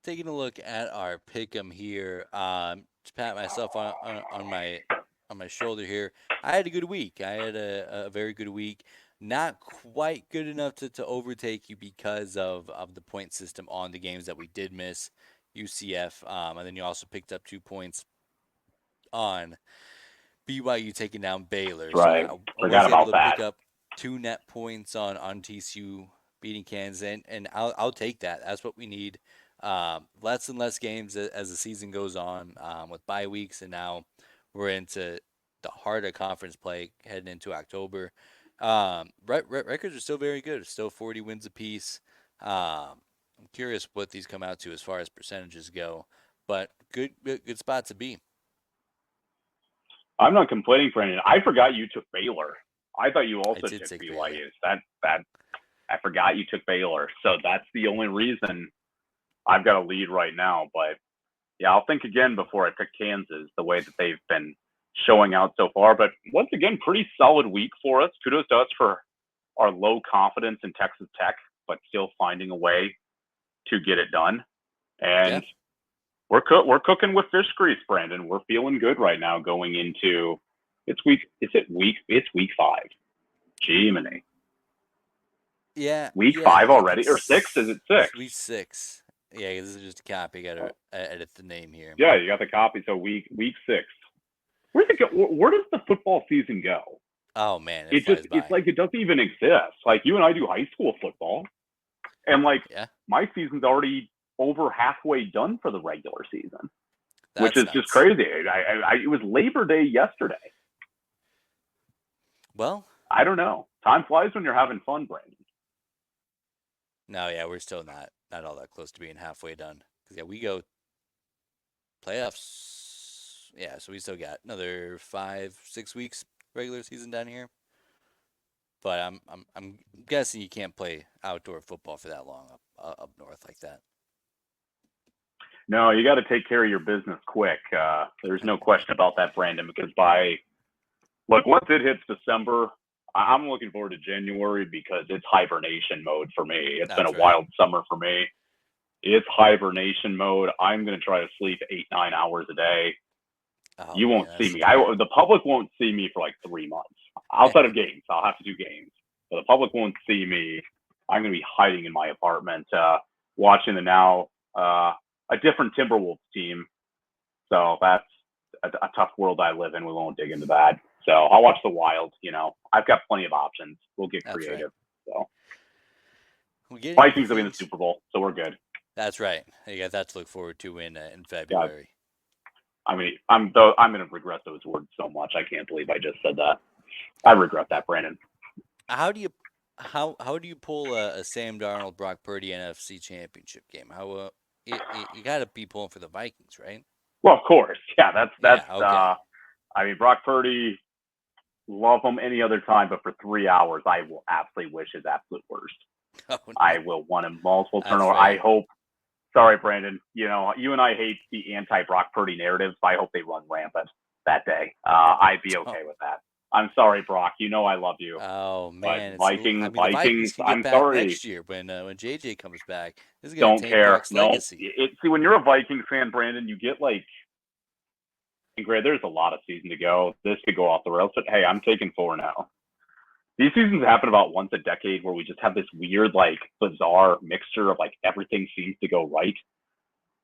taking a look at our pick'em here. To pat myself on my shoulder here. I had a good week. I had a very good week. Not quite good enough to overtake you because of the point system on the games that we did miss. UCF, and then you also picked up 2 points on BYU taking down Baylor. That's So right. I Forgot was able about to that. pick up 2 net points on TCU beating Kansas, and I'll take that. That's what we need. Less and less games as the season goes on, with bye weeks, and now we're into the heart of conference play heading into October. Records are still very good. Still 40 wins apiece. I'm curious what these come out to as far as percentages go, but good spot to be. I'm not complaining, Brandon. I forgot you took Baylor. I thought you I also did took take Baylor. BYU. That I forgot you took Baylor. So that's the only reason I've got a lead right now. But yeah, I'll think again before I pick Kansas, the way that they've been showing out so far. But once again, pretty solid week for us. Kudos to us for our low confidence in Texas Tech, but still finding a way to get it done. Yeah. And we're cooking with fish grease, Brandon. We're feeling good right now going into it's week. Is it week? It's week 5. Jiminy. Yeah, Week yeah, I 5 think already or 6? Is it it's 6? week 6. Yeah, this is just a copy. Gotta edit the name here. Yeah, you got the copy. So week 6. Where's it go? Where does the football season go? Oh man, it flies It's by. like it doesn't even exist. Like you and I do high school football, and like Yeah, my season's already over halfway done for the regular season, which that's is just nuts. crazy. It was Labor Day yesterday. Well, I don't know. Time flies when you're having fun, Brandon. no, yeah, we're still not all that close to being halfway done. 'Cause yeah, we go playoffs. Yeah, so we still got another 5, 6 weeks regular season down here. But I'm guessing you can't play outdoor football for that long up north like that. No, you got to take care of your business quick. There's no question about that, Brandon, because once it hits December, I'm looking forward to January because it's hibernation mode for me. It's been a That's right. wild summer for me. It's hibernation mode. I'm going to try to sleep 8, 9 hours a day. Oh You man, won't see that's the me. dream. The public won't see me for like 3 months outside of games. I'll have to do games, but the public won't see me. I'm going to be hiding in my apartment, watching the now a different Timberwolves team. So that's a tough world I live in. We won't dig into that. So I'll watch the Wild. I've got plenty of options. We'll get That's right. creative. So We're getting Vikings will be in the close. Super Bowl, so we're good. That's right. You got that to look forward to in Yeah, February. I mean, I'm going to regret those words so much. I can't believe I just said that. I regret that, Brandon. How do you how do you pull a Sam Darnold Brock Purdy NFC Championship game? How you got to be pulling for the Vikings, right? Well, of course, yeah. That's. Yeah. Okay. I mean, Brock Purdy, love him any other time, but for 3 hours, I will absolutely wish his absolute worst. Oh I no, will want him multiple that's turnover. I fair. hope. Sorry, Brandon. You and I hate the anti-Brock Purdy narrative, so I hope they run rampant that day. I'd be Oh, okay with that. I'm sorry, Brock. I love you, oh but man, Vikings, the Vikings can get I'm back sorry. next year when JJ comes back. This is gonna Don't taint care. Brock's No. legacy. See, when you're a Vikings fan, Brandon, you get like, and Greg, there's a lot of season to go. This could go off the rails, but hey, I'm taking 4 now. These seasons happen about once a decade where we just have this weird, like, bizarre mixture of like everything seems to go right.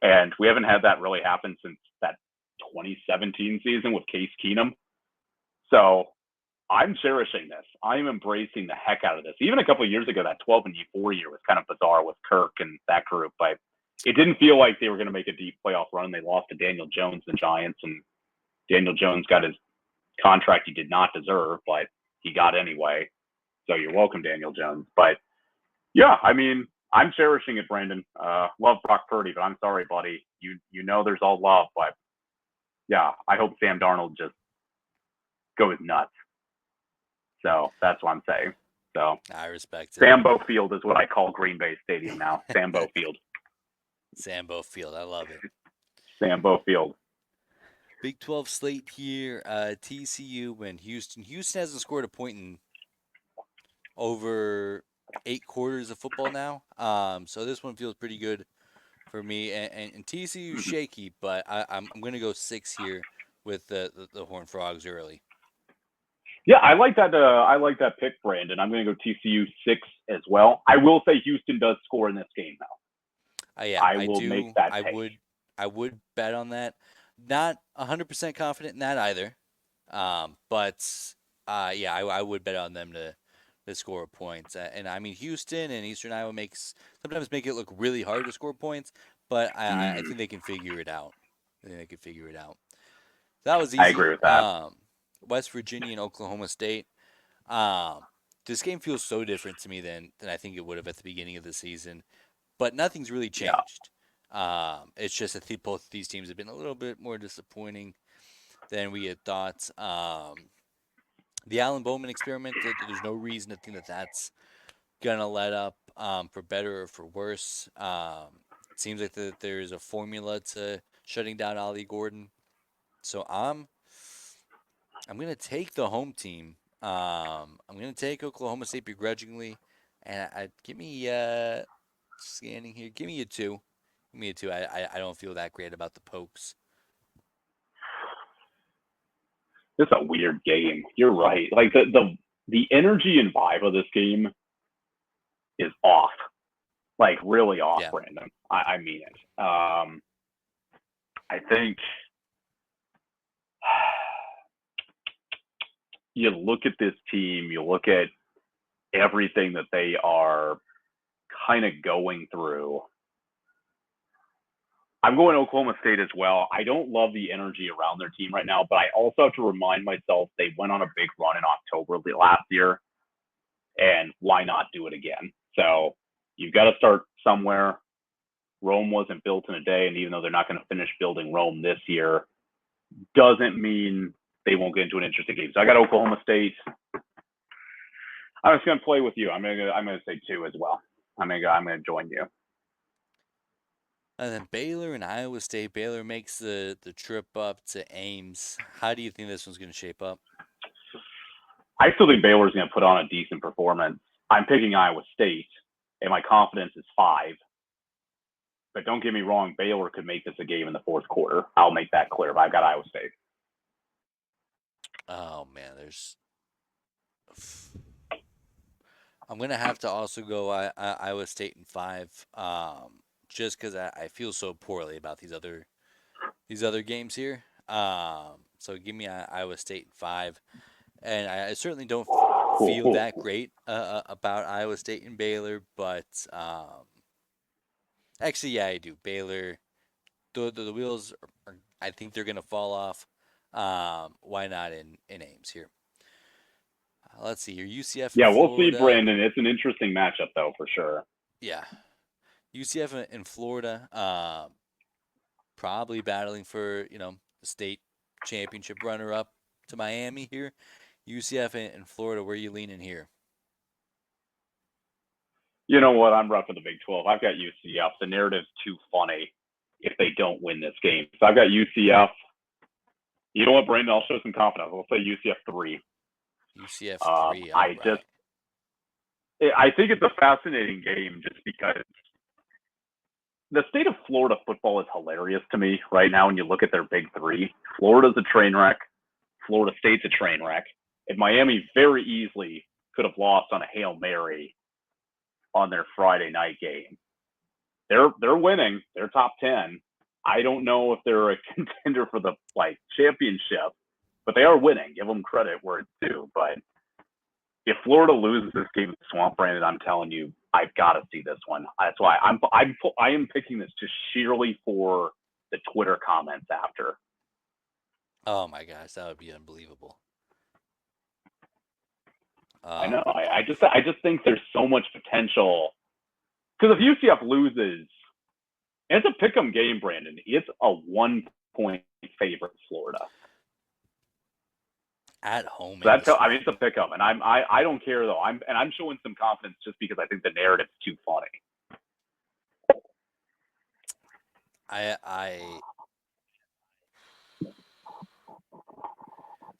And we haven't had that really happen since that 2017 season with Case Keenum. So I'm cherishing this. I'm embracing the heck out of this. Even a couple of years ago, that 12-4 year was kind of bizarre with Kirk and that group, but it didn't feel like they were going to make a deep playoff run. They lost to Daniel Jones, the Giants, and Daniel Jones got his contract he did not deserve, but he got anyway. So you're welcome, Daniel Jones. But yeah, I mean, I'm cherishing it, Brandon. Love Brock Purdy, but I'm sorry, buddy. You know there's all love, but yeah, I hope Sam Darnold just goes nuts. So that's what I'm saying. So I respect it. Sambo Field is what I call Green Bay Stadium now. Sambo Field. Sambo Field, I love it. Sambo Field. Big 12 slate here. TCU and Houston. Houston hasn't scored a point in over 8 quarters of football now. So this one feels pretty good for me, and TCU shaky, but I'm going to go 6 here with the Horned Frogs early. Yeah, I like that. I like that pick, Brandon. I'm going to go TCU 6 as well. I will say Houston does score in this game, though. Yeah, I I will make do. that I take. would. I would bet on that. Not 100% confident in that either. But yeah, I would bet on them to score points. And I mean, Houston and Eastern Iowa makes sometimes make it look really hard to score points, but I Mm, think they can figure it out. I think they can figure it out. That was I easy. agree with that. West Virginia and Oklahoma State. Um, this game feels so different to me than I think it would have at the beginning of the season, but nothing's really Yeah, changed. It's just I think both of these teams have been a little bit more disappointing than we had thought. The Alan Bowman experiment, there's no reason to think that that's gonna let up for better or for worse. It seems like there's a formula to shutting down Ollie Gordon. So I'm gonna take the home team. I'm gonna take Oklahoma State begrudgingly, and give me scanning here. Give me a two. Give me a two. I don't feel that great about the Pokes. it's a weird game. You're right. Like the energy and vibe of this game is off. Like really off, Yeah, Brandon. I mean it. I think you look at this team, you look at everything that they are kind of going through. I'm going Oklahoma State as well. I don't love the energy around their team right now, but I also have to remind myself they went on a big run in October last year, and why not do it again? So you've got to start somewhere. Rome wasn't built in a day, and even though they're not going to finish building Rome this year, doesn't mean they won't get into an interesting game. So I got Oklahoma State. I'm just going to play with you. I'm gonna say two as well. I'm gonna join you. and then Baylor and Iowa State. Baylor makes the trip up to Ames. How do you think this one's gonna shape up? I still think Baylor's going to put on a decent performance. I'm picking Iowa State, and my confidence is 5. But don't get me wrong, Baylor could make this a game in the fourth quarter. I'll make that clear. But I've got Iowa State. Oh man, there's. I'm gonna have to also go Iowa State in 5, just because I feel so poorly about these other games here. So give me Iowa State in 5, and I certainly don't feel that great about Iowa State and Baylor, but actually, yeah, I do. Baylor, the wheels I think they're gonna fall off. Why not in Ames here? Let's see here. UCF in Yeah, we'll see, Florida. Brandon. It's an interesting matchup, though, for sure. Yeah, UCF in Florida, probably battling for the state championship runner up to Miami here. UCF in Florida, where you leaning here? You know what? I'm roughing the Big 12. I've got UCF. The narrative's too funny if they don't win this game. So I've got UCF. You know what, Brandon? I'll show some confidence. I'll say UCF 3. UCF 3. All I just, right. I think it's a fascinating game just because the state of Florida football is hilarious to me right now when you look at their big three. Florida's a train wreck. Florida State's a train wreck. And Miami very easily could have lost on a Hail Mary on their Friday night game. They're winning. They're top 10. I don't know if they're a contender for the championship, but they are winning. Give them credit where it's due. But if Florida loses this game at Swamp Brandon, I'm telling you, I've got to see this one. That's why I am picking this just sheerly for the Twitter comments after. Oh my gosh, that would be unbelievable. I know. Um, I just think there's so much potential because if UCF loses, it's a pick'em game, Brandon. It's a 1 point favorite, Florida. at home So in the I mean, swamp. it's a pick'em, and I don't care though. I'm showing some confidence just because I think the narrative's too funny. I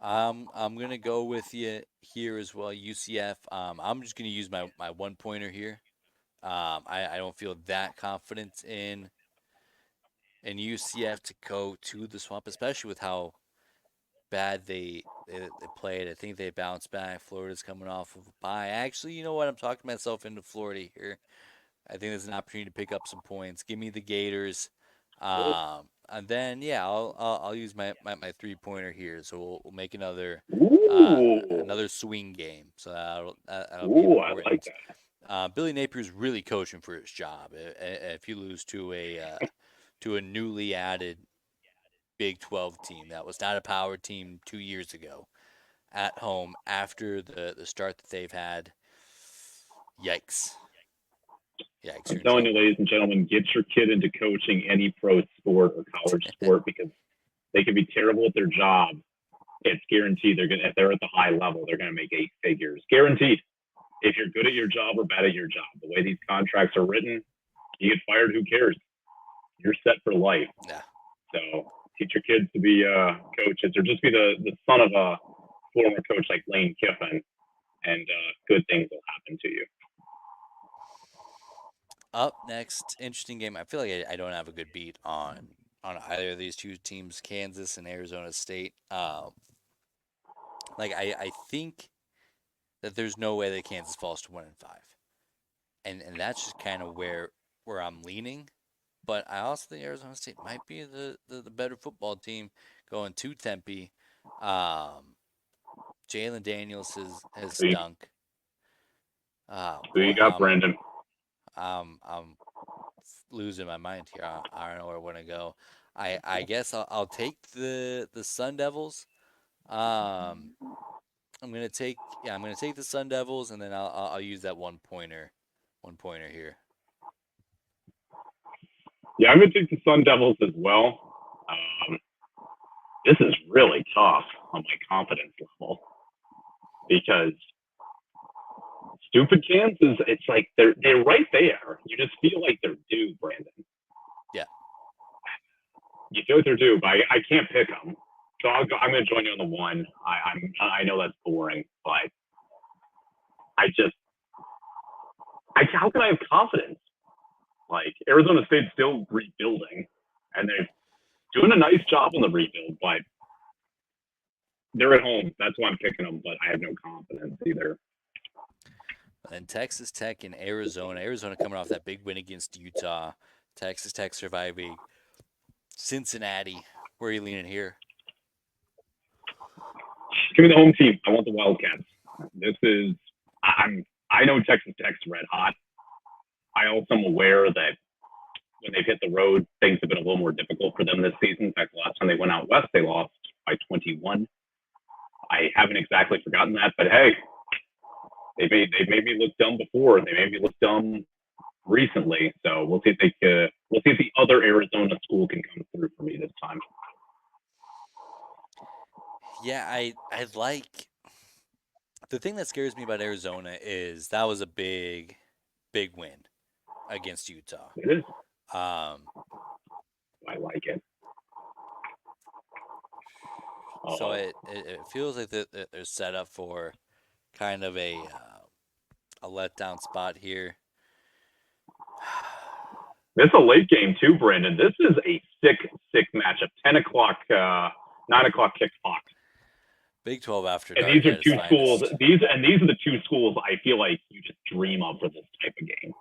I'm gonna go with you here as well, UCF. I'm just gonna use my one pointer here. I don't feel that confident in and UCF to go to the Swamp, especially with how bad they played. I think they bounced back. Florida's coming off of a bye. Actually, you know what? I'm talking myself into Florida here. I think there's an opportunity to pick up some points. Give me the Gators. And then yeah, I'll use my 3 pointer here. So we'll make Ooh, another swing game. So that'll be ooh, I like important. that. Billy Napier's really coaching for his job. If you lose to a newly added Big 12 team that was not a power team 2 years ago at home after the start that they've had, yikes, yikes, I'm you're in telling you, trouble. ladies and gentlemen, get your kid into coaching any pro sport or college sport because they can be terrible at their job. It's guaranteed they're gonna if they're at the high level, they're gonna make 8 figures. Guaranteed. If you're good at your job or bad at your job, the way these contracts are written, you get fired, who cares? You're set for life. Yeah. So teach your kids to be coaches or just be the son of a former coach like Lane Kiffin, and good things will happen to you. Up next, interesting game. I feel like I don't have a good beat on either of these two teams, Kansas and Arizona State. Like I think that there's no way that Kansas falls to 1-5, and that's just kind of where I'm leaning. But I also think Arizona State might be the better football team going to Tempe. Um, Jalen Daniels has Who you, stunk. Oh who you boy, got, Brandon? I'm losing my mind here. I don't know where I want to go. I guess I'll take the Sun Devils. Um, I'm gonna take the Sun Devils, and then I'll use that one pointer here. Yeah, I'm going to take the Sun Devils as well. Um, this is really tough on my confidence level because stupid Kansas, it's like they're right there. You just feel like they're due, Brandon. Yeah, You feel like they're due, but I can't pick them. So I'm going to join you on the one. I know that's boring, but I just how can I have confidence? Like Arizona State's still rebuilding, and they're doing a nice job on the rebuild, but they're at home. That's why I'm picking them, but I have no confidence either. and Texas Tech and Arizona. Arizona coming off that big win against Utah. Texas Tech surviving Cincinnati. Where are you leaning here? Give me the home team. I want the Wildcats. This is I know Texas Tech's red hot. I also am aware that when they've hit the road, things have been a little more difficult for them this season. In fact, the last time they went out west, they lost by 21. I haven't exactly forgotten that, but hey, they made me look dumb before. They made me look dumb recently. So we'll see if we'll see if the other Arizona school can come through for me this time. Yeah, I like the thing that scares me about Arizona is that was a big win against Utah. It is. Um, I like it. so Oh, it feels like that they're set up for kind of a letdown spot here. this is a late game too, Brandon. This is a sick matchup. 10 o'clock, 9 o'clock kickoff. Big 12 after And dark these are at its two schools. finest. These are the two schools I feel like you just dream of for this type of game.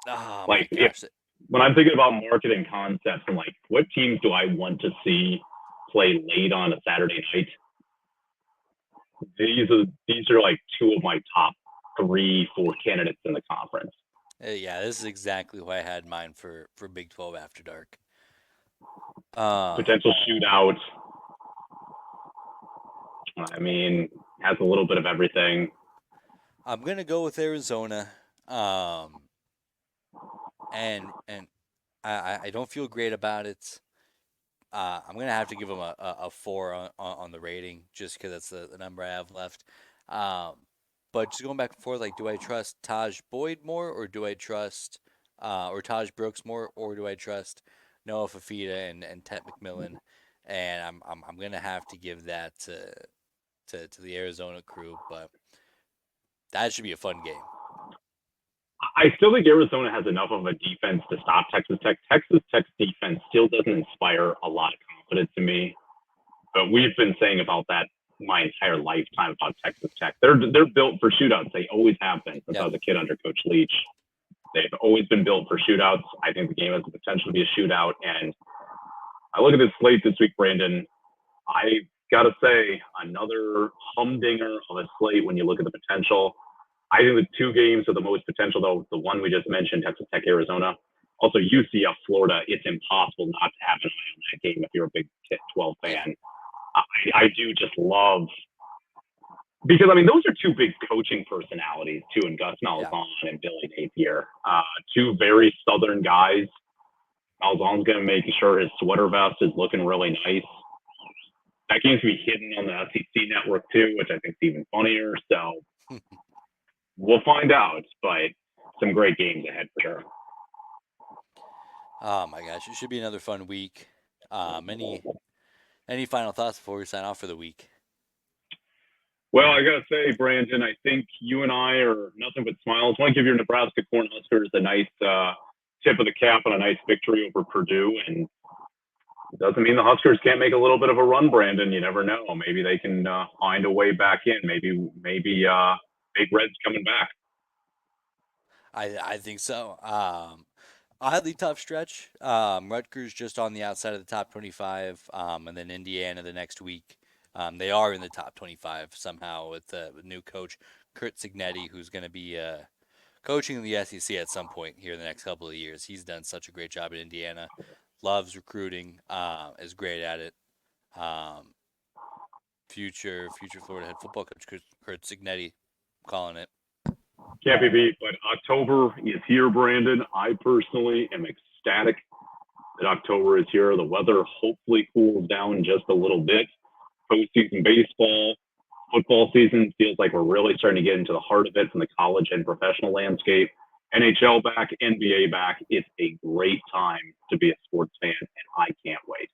Oh my Like if gosh. when I'm thinking about marketing concepts and like what teams do I want to see play late on a Saturday night, these are like two of my top 3, 4 candidates in the conference. Yeah, this is exactly who I had in mind for Big 12 after dark. Potential shootout. I mean, has a little bit of everything. I'm gonna go with Arizona. Um, and I don't feel great about it. I'm gonna have to give them a 4 on the rating just because that's the number I have left. Um, but just going back and forth, like, do I trust Taj Boyd more, or do I trust or Taj Brooks more, or do I trust Noah Fafita and Tet McMillan? And I'm gonna have to give that to the Arizona crew, but that should be a fun game. I still think Arizona has enough of a defense to stop Texas Tech. Texas Tech's defense still doesn't inspire a lot of confidence in me, but we've been saying about that my entire lifetime about Texas Tech. They're built for shootouts. They always have been since I Yep. was a kid under Coach Leach. They've always been built for shootouts. I think the game has the potential to be a shootout. And I look at this slate this week, Brandon. I got to say, another humdinger of a slate when you look at the potential. I think the two games with the most potential, though, the one we just mentioned, Texas Tech, Arizona. Also, UCF, Florida. It's impossible not to have an eye on that game if you're a big 12 Yeah. fan. I do just love because I mean those are two big coaching personalities too, in Gus Yeah. Malzahn and Billy Napier. Two very southern guys. Malzahn's going to make sure his sweater vest is looking really nice. That game's going to be hidden on the SEC network too, which I think is even funnier. So we'll find out, but some great games ahead for sure. Oh my gosh, it should be another fun week. Any final thoughts before we sign off for the week? Well, I gotta say, Brandon, I think you and I are nothing but smiles. I want to give your Nebraska Cornhuskers a nice tip of the cap on a nice victory over Purdue, and it doesn't mean the Huskers can't make a little bit of a run, Brandon. You never know. Maybe they can find a way back in. Maybe Big Red's coming back. I think so. Oddly tough stretch. Rutgers just on the outside of the top 25, and then Indiana the next week. They are in the top 25 somehow with the new coach Kurt Signetti, who's going to be coaching the SEC at some point here in the next couple of years. He's done such a great job at Indiana. Loves recruiting. Is great at it. Future Florida head football coach Kurt Signetti, calling it. Can't be beat, but October is here, Brandon. I personally am ecstatic that October is here. The weather hopefully cools down just a little bit. Postseason baseball, football season feels like we're really starting to get into the heart of it from the college and professional landscape. NHL back, NBA back. It's a great time to be a sports fan, and I can't wait.